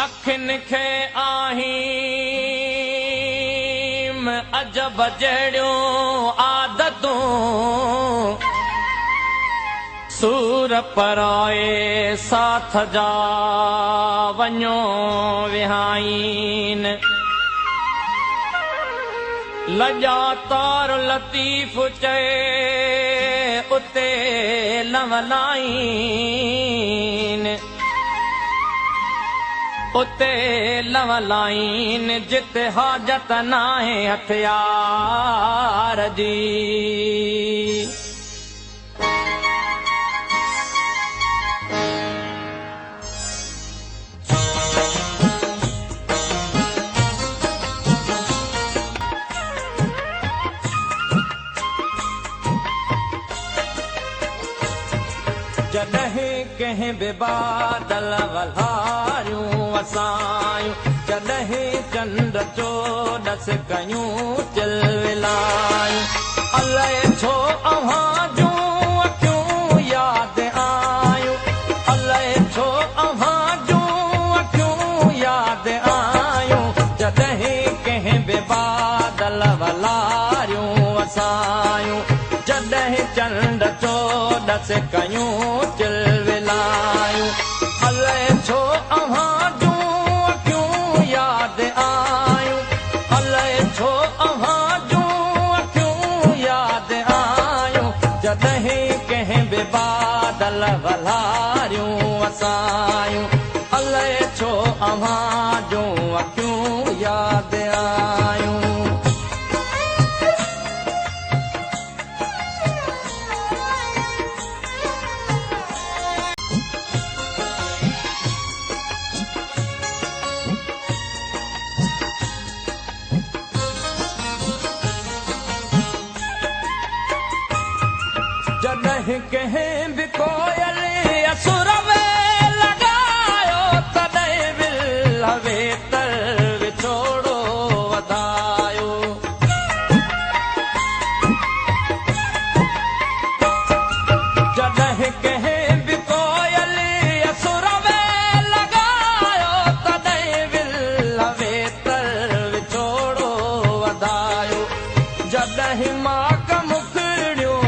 अखियुनि खे आहीम अजब जहिड़ियूं आदतूं सूर पराए साथ जा वञो विहाइन लॼा तार लतीफ़ चए उते लवलाइन उते लवलाइन जिते हाजत नाहे हथियार जी जॾहिं कंहिं बि बादल वल्हारियूं वसायूं जॾहिं चंड चोॾस कयूं चिलविलायूं अलाए छो अव्हां जूं अखियूं यादि आयूं अलाए छो अव्हां जूं अखियूं यादि आयूं जॾहिं कंहिं बि बादल वल्हारियूं वसायूं जॾहिं चंड चोॾस कयूं चिलविलायूं अलाए छो अव्हां जूं अखियूं यादि आयूं अलाए छो अव्हां जूं अखियूं यादि आयूं जॾहिं कंहिं बि बादल वल्हारियूं वसायूं अलाए छो अव्हां जूं अखियूं यादि आयूं जॾहिं कंहिं बि कोयल असुर में लॻायो तॾहिं विल वेतर विछोड़ो वधायो जॾहिं कंहिं बि कोयल असुर में लॻायो तॾहिं विल वेतर विछोड़ो वधायो जॾहिं माक मुखड़ियूं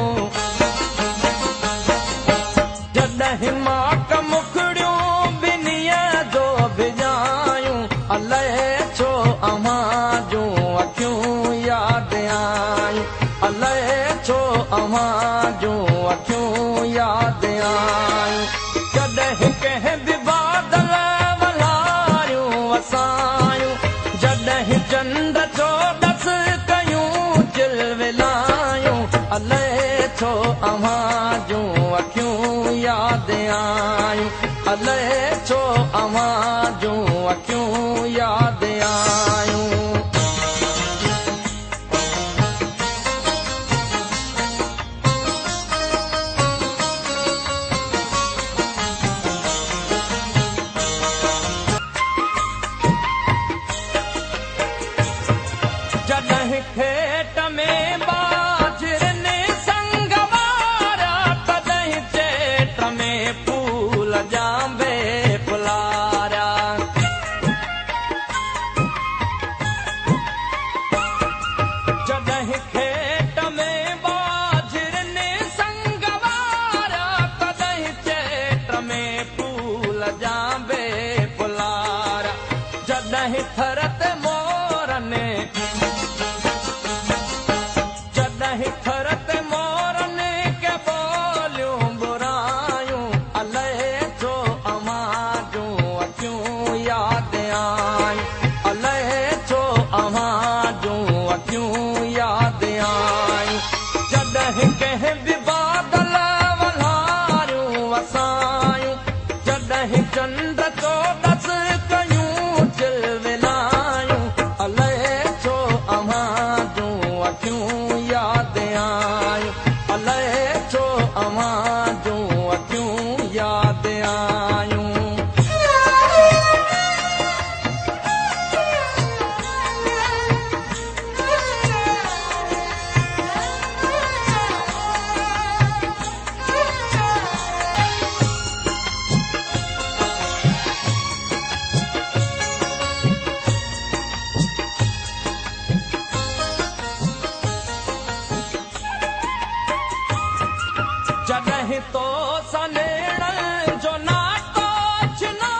जॾहिं माक मुखड़ियूं बिनीअ जो भिजायूं अलाए छो अव्हां जूं अखियूं यादि आयूं अलाए छो अव्हां जूं अखियूं यादि आयूं जॾहिं कंहिं बि बादल वल्हारियूं वसायूं जॾहिं चंड चोॾस कयूं चिलविलायूं अलाए छो अव्हां जूं अखियूं यादि आयूं अलाए छो अव्हां जूं अखियूं यादि आयूं जॾहिं खेत में बाजरनि संग वारा तॾहिं चेट में फूल जांबे फुलारा जॾहिं खेत में बाजरनि संग वारा तॾहिं चेट में फूल जांबे फुलारा जॾहिं थर ते मोरनि जॾहिं थर ते मोरनि के बोलियूं बुरायूं अलाए छो अव्हां जूं अखियूं यादि आयूं अलाए छो अव्हां जूं अखियूं यादि आयूं जॾहिं कंहिं बि बादल वल्हारियूं वसायूं जॾहिं चंड सनेण जो नातो छिनो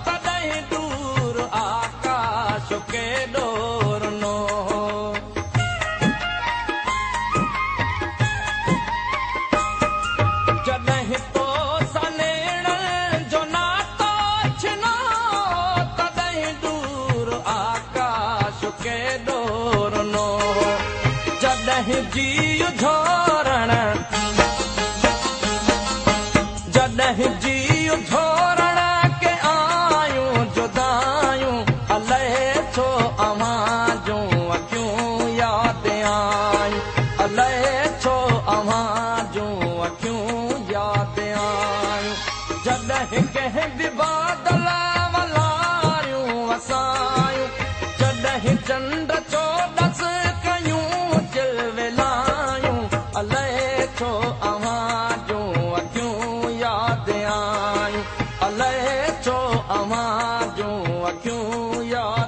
तॾहिं दूर आकाश के डोरनो जॾहिं तो सनेण जो नातो छिनो तॾहिं दूर आकाश के डोरनो जॾहिं जीउ झोरण जॾहिं जीउ झोरण के आयूं जुदायूं अलाए छो अव्हां जूं अखियूं यादि आयूं अलाए छो अव्हां जूं अखियूं यादि आयूं जॾहिं कंहिं बि बादल वलारियूं वसायूं जॾहिं चंड चोॾस कयूं चिलविलायूं अलाए छो अव्हां जूं अखियूं यादि आयूं अलाए छो अव्हां जूं अखियूं यादि